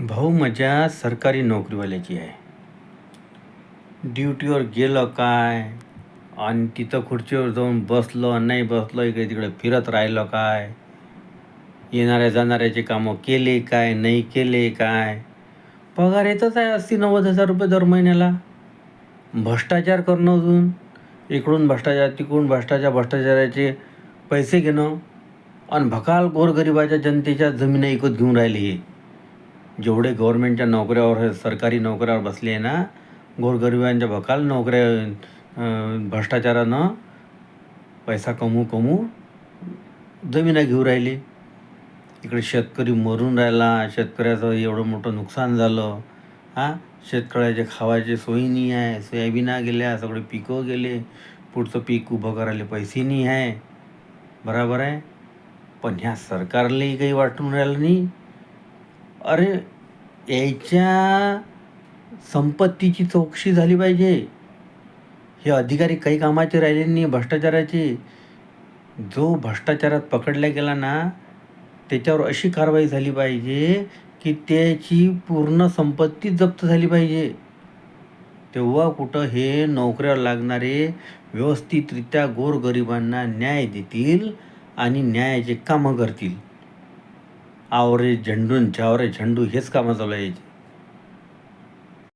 भाऊ, मजा सरकारी नोकरीवाल्याची आहे. ड्युटीवर गेलं काय आणि तिथं खुर्चीवर जाऊन बसलं नाही बसलं, इकडे तिकडे फिरत राहिलं काय, येणाऱ्या जाणाऱ्याचे कामं केले काय नाही केले काय, पगार येतच आहे 80-90 हजार रुपये दर महिन्याला. भ्रष्टाचार करणं, अजून इकडून भ्रष्टाचार तिकडून भ्रष्टाचाराचे पैसे घेणं आणि भकाल गोरगरिबाच्या जनतेच्या जमिनी विकत घेऊन राहिले. हे जेवढे गव्हर्नमेंटच्या नोकऱ्यावर सरकारी नोकऱ्यावर बसले आहे ना, गोरगरिबांच्या भकाल नोकऱ्या भ्रष्टाचारानं पैसा कमवू जमिना घेऊन राहिले. इकडे शेतकरी मरून राहिला, शेतकऱ्याचं एवढं मोठं नुकसान झालं. शेतकऱ्याचे खावायचे सोयी नाही आहे, सोयाबीना गेल्या, सगळे पिकं गेले, पुढचं पीक उभं करायला पैसे नाही आहे. बराबर आहे. पण ह्या सरकारलाही काही वाटून राहिलं नाही. अरे, याच्या संपत्तीची चौकशी झाली पाहिजे. हे अधिकारी काही कामाचे राहिले नाही भ्रष्टाचाराचे. जो भ्रष्टाचारात पकडला गेला ना, त्याच्यावर अशी कारवाई झाली पाहिजे की त्याची पूर्ण संपत्ती जप्त झाली पाहिजे. तेव्हा कुठं हे नोकऱ्यावर लागणारे व्यवस्थितरित्या गोरगरिबांना न्याय देतील आणि न्यायाचे कामं करतील. आवरे झेंडून चावरे झेंडू हेच कामं चालू आहे.